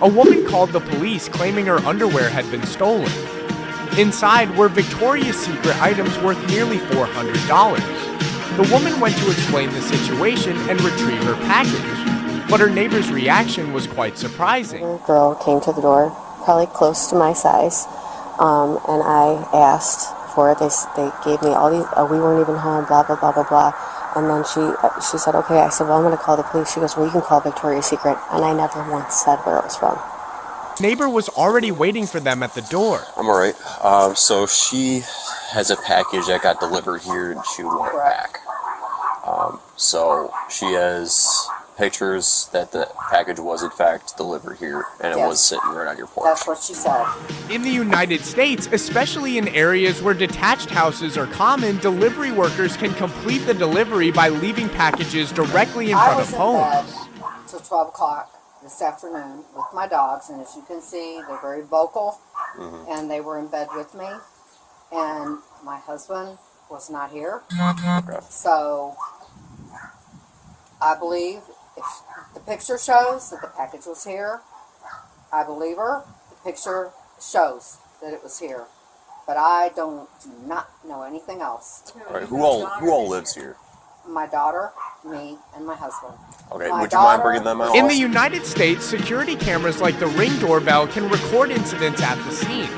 a woman called the police claiming her underwear had been stolen. Inside were Victoria's Secret items worth nearly $400. The woman went to explain the situation and retrieve her package, but her neighbor's reaction was quite surprising. A girl came to the door, probably close to my size, and I asked for it. They gave me all these, we weren't even home, blah, blah, blah, blah, blah. And then she said, okay. I said, well, I'm going to call the police. She goes, well, you can call Victoria's Secret. And I never once said where it was from. Neighbor was already waiting for them at the door. I'm alright. So she has a package that got delivered here and she would want it back. So she has pictures that the package was in fact delivered here and it was sitting right on your porch. That's what she said. In the United States, especially in areas where detached houses are common, delivery workers can complete the delivery by leaving packages directly in front of homes. I was in bed till 12 o'clock this afternoon with my dogs, and as you can see, they're very vocal, and they were in bed with me, and my husband was not here. Okay. So I believe if the picture shows that the package was here, I believe her. The picture shows that it was here, but I do not know anything else. All right. Who all lives here? My daughter, me, and my husband. Okay. Would you mind bringing them out? In the United States, security cameras like the Ring doorbell can record incidents at the scene.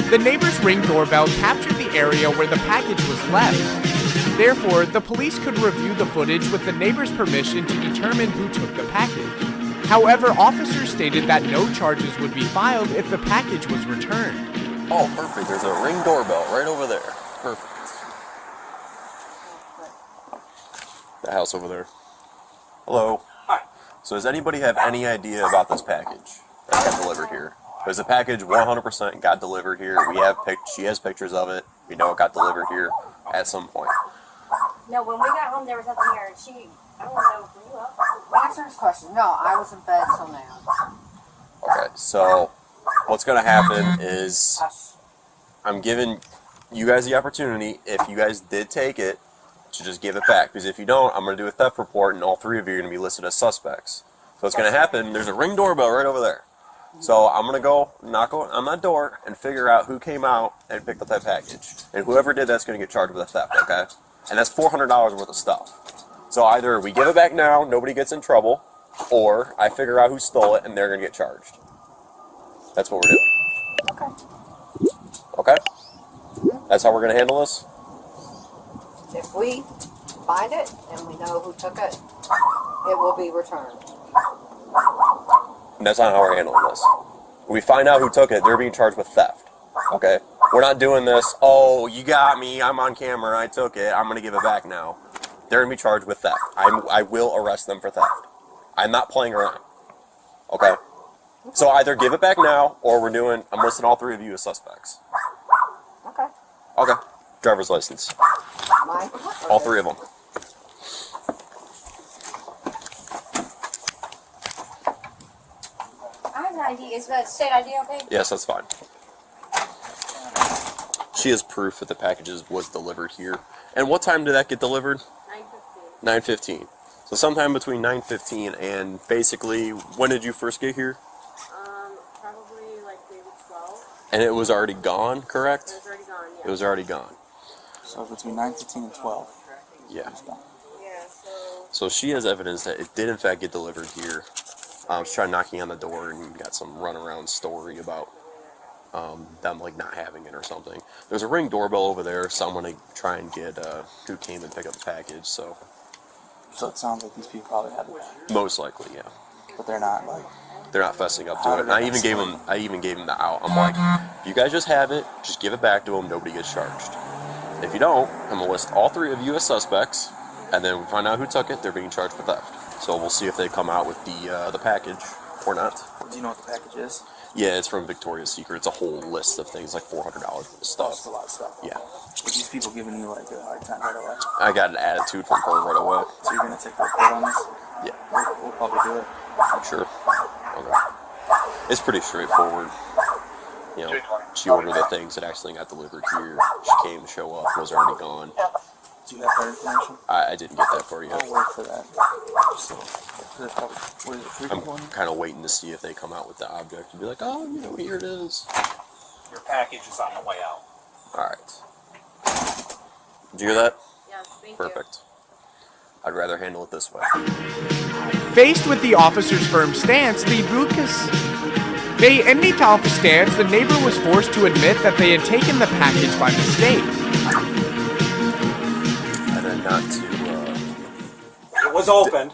The neighbor's Ring doorbell captured the area where the package was left. Therefore, the police could review the footage with the neighbor's permission to determine who took the package. However, officers stated that no charges would be filed if the package was returned. Oh, perfect. There's a Ring doorbell right over there. Perfect. The house over there. Hello. Hi. So does anybody have any idea about this package that got delivered here? Because the package 100% got delivered here. She has pictures of it. We know it got delivered here at some point. No, when we got home, there was nothing here, and I don't know, were you up? Answer his question. No, I was in bed till now. Okay, so what's going to happen is I'm giving you guys the opportunity, if you guys did take it, to just give it back. Because if you don't, I'm going to do a theft report, and all three of you are going to be listed as suspects. So what's going to happen, there's a Ring doorbell right over there. So I'm going to go knock on that door and figure out who came out and picked up that package. And whoever did that's going to get charged with a theft, okay? And that's $400 worth of stuff. So either we give it back now, nobody gets in trouble, or I figure out who stole it and they're going to get charged. That's what we're doing. Okay. Okay? That's how we're going to handle this? If we find it and we know who took it, it will be returned. And that's not how we're handling this. When we find out who took it, they're being charged with theft. Okay? We're not doing this, oh, you got me, I'm on camera, I took it, I'm going to give it back now. They're going to be charged with theft. I will arrest them for theft. I'm not playing around. Okay? So either give it back now, or I'm listing all three of you as suspects. Okay. Okay. Driver's license. Mine? All three of them. I have an ID. Is that state ID okay? Yes, that's fine. She has proof that the packages was delivered here. And what time did that get delivered? 9:15. 9:15. So sometime between 9:15 and basically, when did you first get here? Probably like maybe 12. And it was already gone, correct? It was already gone, yeah. It was already gone. So between 9:15 and 12. Yeah. Yeah, So she has evidence that it did in fact get delivered here. She tried knocking on the door and got some runaround story about them like not having it or something. There's a Ring doorbell over there, so I'm gonna try and get who came and pick up the package. So it sounds like these people probably have it. most likely, yeah. But they're not fessing up to it. And I even gave them the out. I'm like, if you guys just have it, just give it back to them. Nobody gets charged. If you don't, I'm gonna list all three of you as suspects, and then we find out who took it. They're being charged with theft. So we'll see if they come out with the package or not. Do you know what the package is? Yeah, it's from Victoria's Secret. It's a whole list of things, like $400 worth of stuff. That's a lot of stuff. Yeah. Were these people giving you like a hard time right away? I got an attitude from her right away. So you're gonna take the report on this? Yeah. We'll probably do it. Sure. Okay. It's pretty straightforward. You know, she ordered the things that actually got delivered here. She came to show up, was already gone. Do you have that information? I didn't get that for you. I'll wait for that. So, That's probably, what is it, 3 I'm people in there? kind of waiting to see if they come out with the object and be like, oh, you know, here it is. Your package is on the way out. All right. Did you hear that? Yes, thank Perfect. I'd rather handle it this way. Faced with the officer's firm stance, the enmitaal stance, the neighbor was forced to admit that they had taken the package by mistake. And then It was opened.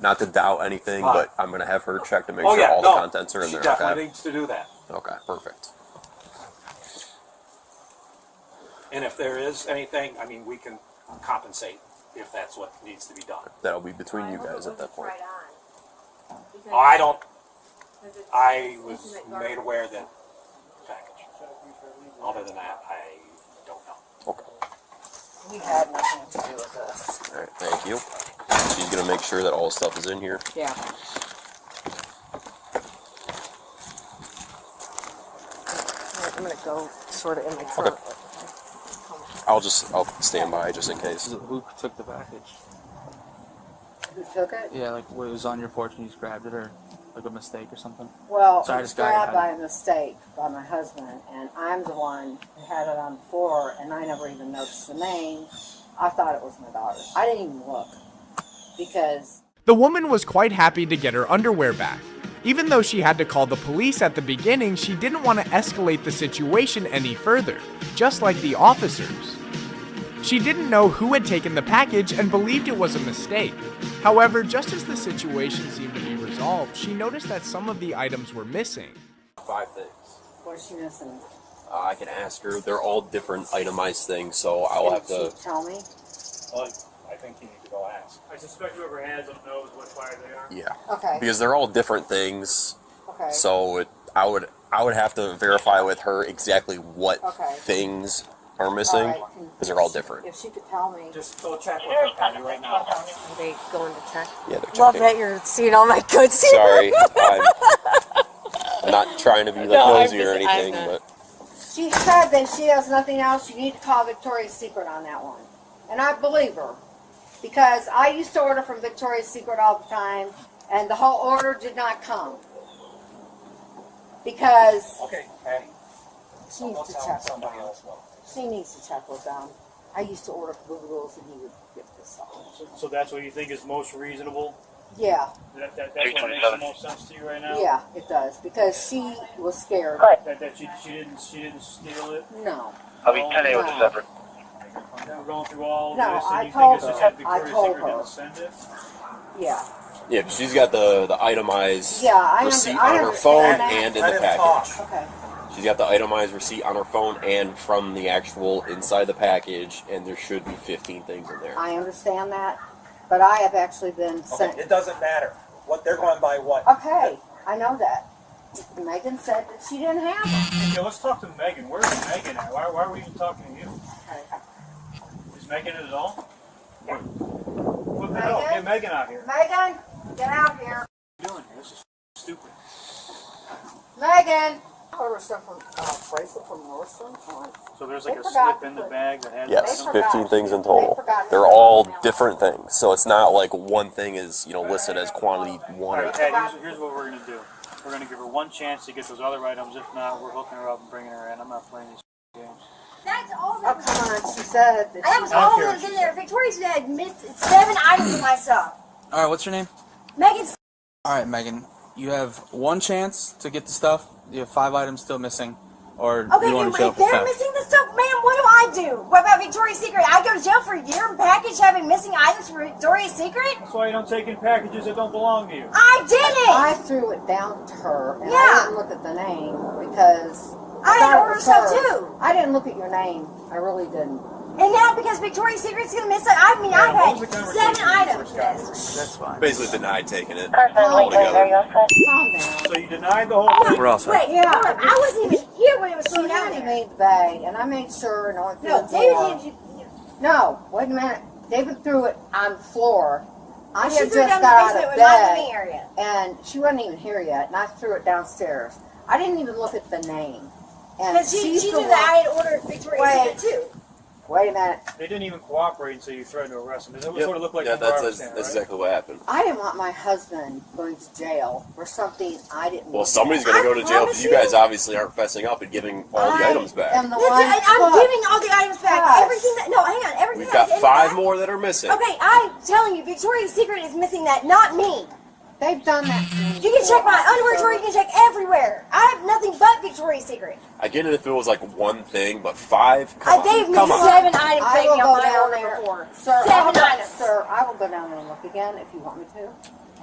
not to doubt anything, but I'm gonna have her check to make Oh sure yeah, all no. the contents are in She there. definitely Okay. needs to do that. Okay. Perfect. And if there is anything, I mean, we can compensate if that's what needs to be done. That'll be between you guys at that point. Right on. Oh, I don't. Because it's- I was isn't it made garbage? aware that package. Other than that, I don't know. Okay. We had nothing to do with this. All right. Thank you. She's gonna make sure that all the stuff is in here. Yeah. I'm gonna go sort of in my trunk. I'll stand by just in case. Who took the package? Who took it? Yeah, like, it was on your porch and you just grabbed it, or like a mistake or something? Well, Sorry, it was this guy grabbed by had a mistake by my husband, and I'm the one who had it on the floor, and I never even noticed the name. I thought it was my daughter. I didn't even look because The woman was quite happy to get her underwear back. Even though she had to call the police at the beginning, she didn't want to escalate the situation any further, just like the officers. She didn't know who had taken the package and believed it was a mistake. However, just as the situation seemed to be resolved, she noticed that some of the items were missing. 5 things. what's she missing? I can ask her. They're all different itemized things, so I'll have Did to. she tell me? Well, I think you need to go ask. I suspect whoever has them knows what fire they are. Yeah. Okay. Because they're all different things, Okay. so I would have to verify with her exactly what Okay. things are missing, All right, because they're all different. If she could tell me. Just go check with her, Penny, right now. Are they going to check? Yeah, they're Love checking. that you're seeing all my goods here. Sorry, I'm not trying to be like No, I'm nosy or just- I'm anything, not. but She said that she has nothing else. You need to call Victoria's Secret on that one. And I believe her. Because I used to order from Victoria's Secret all the time, and the whole order did not come. Because Okay, Penny. she needs to check with them. She needs to check with them. I used to order from Google's and he would get this stuff. So that's what you think is most reasonable? Yeah, That's what makes the most sense to you right now? yeah, it does. Because she was scared. That she didn't steal it? No. I'll be 10 with the separate. We're going through all No, this, I and you told think it's just her. that Victoria's I told Secret her. didn't send it? Yeah. yeah, but she's got the itemized Yeah, I receipt I on her phone understand that. and in Let the him package. talk. Okay. She's got the itemized receipt on her phone and from the actual inside the package, and there should be 15 things in there. I understand that. But I have actually been sent. Okay, it doesn't matter. What they're going by what? Okay, I know that. Megan said that she didn't have them. Okay, let's talk to Megan. Where's Megan at? Why are we even talking to you? Okay. Is Megan at all? What the hell? Megan? Get Megan out here. Megan, get out here. What are you doing here? This is stupid. Megan! I ordered some from bracelet from Nordstrom. So there's like They a forgot slip in to the put- bag that has Yes, They forgot. 15 things in They total. forgot to They're put all them out. different things, so it's not like one thing is listed as quantity 1 or Alright, 2. Ted, here's what we're gonna do. We're gonna give her one chance to get those other items. If not, we're hooking her up and bringing her in. I'm not playing these games. That's all Oh, that come on. She said that that was she... all care that was what in she there. Victoria's had missed 7 items of my stuff. Alright, what's your name? Megan's Alright, Megan. You have one chance to get the stuff. You have 5 items still missing. Or okay, you want and to show if up with they're theft. missing the stuff, man, what do I do? What about Victoria's Secret? I go to jail for a year and package having missing items for Victoria's Secret? That's why you don't take in packages that don't belong to you. I didn't! I threw it down to her, and Yeah. I didn't look at the name because... I had thought to it order was stuff her. too. I didn't look at your name. I really didn't. And now because Victoria's Secret's gonna miss it, I mean, I've What was the had conversation 7 when you items first got missed. That's fine. Basically denied taking it Calm altogether. down. So you denied the whole thing. We're all set. Wait, Yeah. hold up. I wasn't even here when it was She thrown out handed there. me the bag, and I made sure and I went through No, the David door. handed you. No, wait a minute. David threw it on the floor. I She had threw it just down the got out basement of with my bed, living area. and she wasn't even here yet, and I threw it downstairs. I didn't even look at the name. And Because she she's knew the that I one. had ordered Victoria's Wait. Secret too. Wait a minute. They didn't even cooperate until you threatened to arrest them. Does that Yep. sort of look like Yeah, from our that's standpoint, right? exactly what happened. I didn't want my husband going to jail for something I didn't Well, want. somebody's going to go to jail because promise you guys obviously aren't fessing up and giving all the items back. I'm the Listen, one. I'm Look, giving all the items back. Gosh. Everything that, no, hang on. Everything We've got that's in the 5 back- more that are missing. Okay, I'm telling you, Victoria's Secret is missing that, not me. They've done that. You can check my underwear drawer, you can check everywhere. I have nothing but Victoria's Secret. I get it if it was like one thing, but 5? Come on. They've Come missed on. 7 items, I baby, will on go my down order there. before. Sir, 7 items. Sir, I will go down there and look again if you want me to.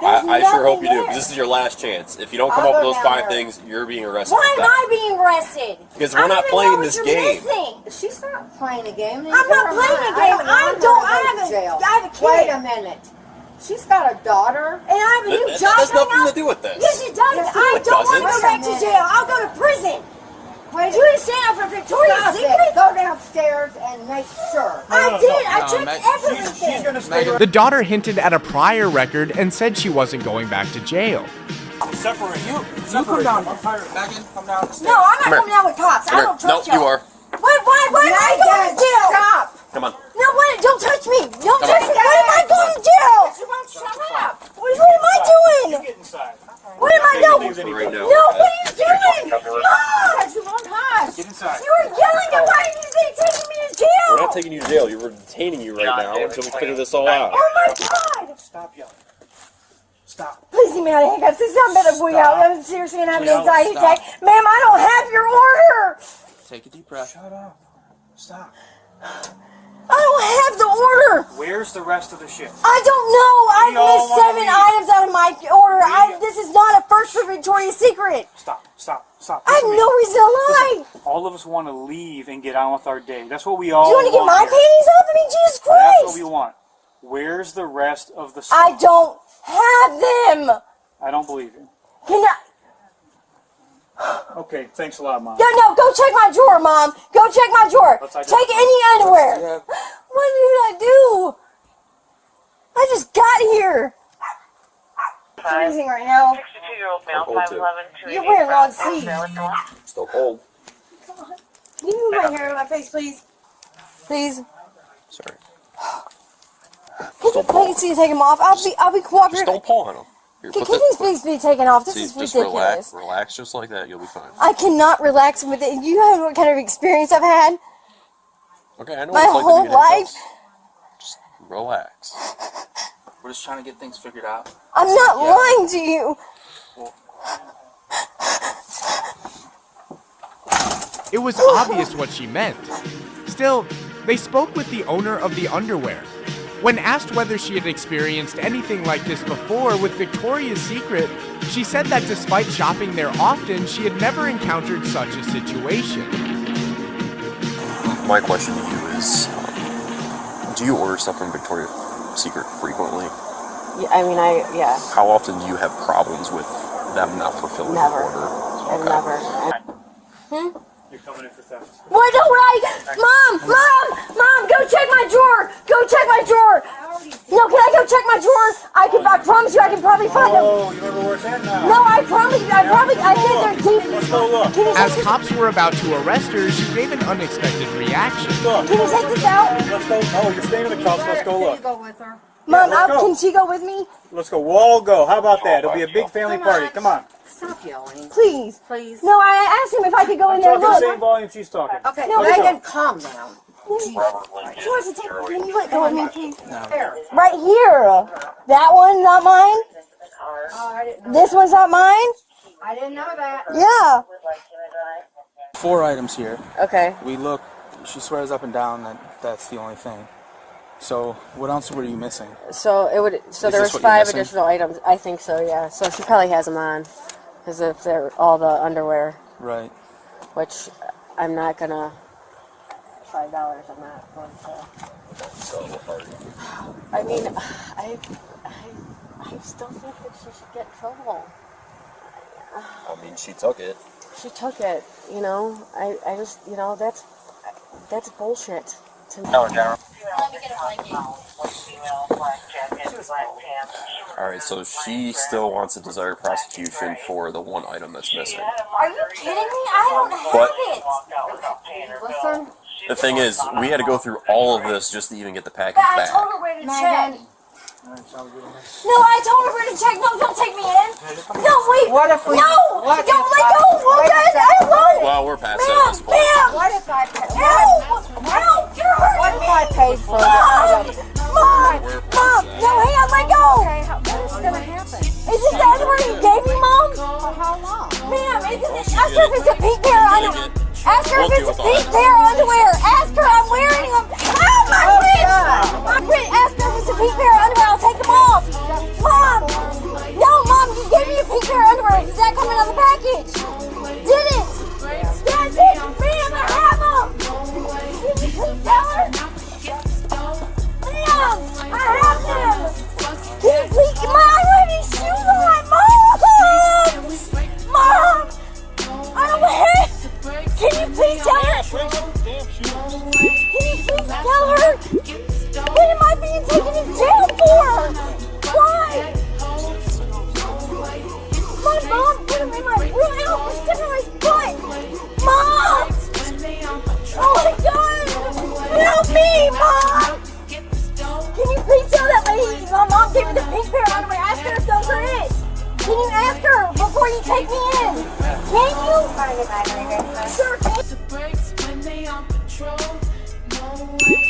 I sure hope you do, there. because this is your last chance. If you don't come I'll up with go those down 5 there. things, you're being arrested. Why for am theft. I being arrested? Because we're I not don't even playing know what this you're game. missing. She's not playing a game. I'm not playing a game. I have a kid. Wait a minute. She's got a daughter. And I have a new That job has coming nothing up. to do with this. Yes, it does. Yes, I it don't want to doesn't. go back to jail. I'll go to prison. Wait Do you understand? For Victoria's Stop Secret? it. Go downstairs and make sure. I did. I No, checked Meg- everything. She's gonna stay Megan- The daughter hinted at a prior record and said she wasn't going back to jail. separate. You Separate come down. them. I'm tired of Megan, come down the stairs. No, I'm not Come here. coming down with cops. I Come don't here. No, trust y'all. you are. Why am I going to jail? Stop. Come on. No, wait, don't touch me. Don't Come touch on. me. Why am I going to jail? She won't shut up. What am I You doing? get inside. What am I doing? Things Right now. No, what are you doing? Mom! She won't hush. Get inside. You were yelling at why did you say taking me to We're jail? not taking you to jail. We're detaining you right now until we figure this all out. Oh my God! Stop yelling. Stop. Please leave me out of handcuffs. This is not better boy out. I'm seriously gonna have an Jill, anxiety stop. attack. Ma'am, I don't have your order. Take a deep breath. Shut up. Stop. I don't have the order. Where's the rest of the shit? I don't know. We I all missed wanna 7 leave. items out of my order. This is not a first for Victoria's Secret. Stop. Stop. Stop. I have Listen to no me. reason to lie. All of us want to leave and get on with our day. That's what we all Do you want to get my here. panties up? I mean, Jesus That's what we Christ. want. Where's the rest of the stuff? I don't have them. I don't believe you. Can I? Okay, thanks a lot, Mom. No, go check my drawer, Mom. Go check my drawer. Let's identify. Take any underwear. Yeah. What did I do? I just got here. It's freezing right now. 62-year-old male, Cold, too. 5'11", You're wearing long sleeves. Still cold. Can you move my hair in my face, please? Please. Sorry. Can you please take them off? I'll be Just cooperative. don't paw on them. Here, Can put these the, please be taken off? This see, is just ridiculous. relax just like that. You'll be fine. I cannot relax with it. You know what kind of experience I've had? Okay, I know My what it's like whole to be in handcuffs. life? Just relax. We're just trying to get things figured out. I'm not lying to you. It was obvious what she meant. Still, they spoke with the owner of the underwear. When asked whether she had experienced anything like this before with Victoria's Secret, she said that despite shopping there often, she had never encountered such a situation. My question to you is, do you order stuff from Victoria's Secret frequently? Yeah, How often do you have problems with them not fulfilling Never. your order? I've never. You're coming in for theft. Why don't Mom, go check my drawer. Go check my drawer. No, can I go check my drawer? I promise you I can probably find them. Oh, you remember where it's at now? No, I promise you, I said they're deep. Let's go look. Can you As take this, cops were about to arrest her, she gave an unexpected reaction. Look. can you take this out? Let's go. Oh, you're staying in the cuffs. Let's go Can you look. go with her? Mom, let's go. can she go with me? Let's go. We'll all go. How about that? It'll be a big family party. Come on. Stop yelling. Please. Please. No, I asked him if I could go in there Talking and the look. same volume she's talking. Okay, No, Megan, calm down. She wants to take. Can you let go of me, please? There. Right here. That one, not mine. Oh, This one's not mine. I didn't know that. Yeah. 4 items here. Okay. We look. She swears up and down that that's the only thing. So what else were you missing? So it would. So Is there this was what you're 5 missing? additional items. I think so. Yeah. So she probably has them on, because if they're all the underwear, Right. which I'm not gonna. $5. I'm not going to. I mean, I still think that she should get in trouble. I mean, she took it. She took it. You know. I just. You know. That's bullshit to me. Alright, so she still wants to desire prosecution for the one item that's missing. Are you kidding me? I don't have But- it. Listen, The thing is, we had to go through all of this just to even get the package I back. told her where to check. Megan. No, I told her where to check. No, don't take me in. No, wait. What if we? No, What don't if let I- go. wait a Okay, I second. won't. Well, we're past that at Ma'am, this point. ma'am. What if I? Ow! Ow! You're hurting What if me. I paid for the Mom! item? Mom! Mom! No, hang on, let go! Okay, what is gonna happen? Is it the underwear you gave me, Mom? For how long? Ma'am, isn't it? Ask her if it's a pink pair of underwear. Ask her if We'll it's deal a with all pink that. pair of underwear. Ask her, I'm wearing them. Ow, my wrist! My wrist! Ask her if it's a pink pair of underwear. I'll take them off. Mom! No, Mom, you gave me a pink pair of underwear. Is that coming on the package? Did it? Yes, it. Ma'am, I have them. Can you please tell her? Ma'am, I have them. Can you please? Mom, I don't have any shoes on. Mom! I don't have. Can you please tell her? Can you please tell her? What am I being taken to jail for? Why? My mom put him in my room. Ow, for sticking my foot. Mom! Oh my God! Help me, Mom! Can you please tell that lady my mom gave me the pink pair of underwear? Ask her if those are it. Can you ask her before you take me in? Can you? Sure, can The brakes when they on patrol. No way.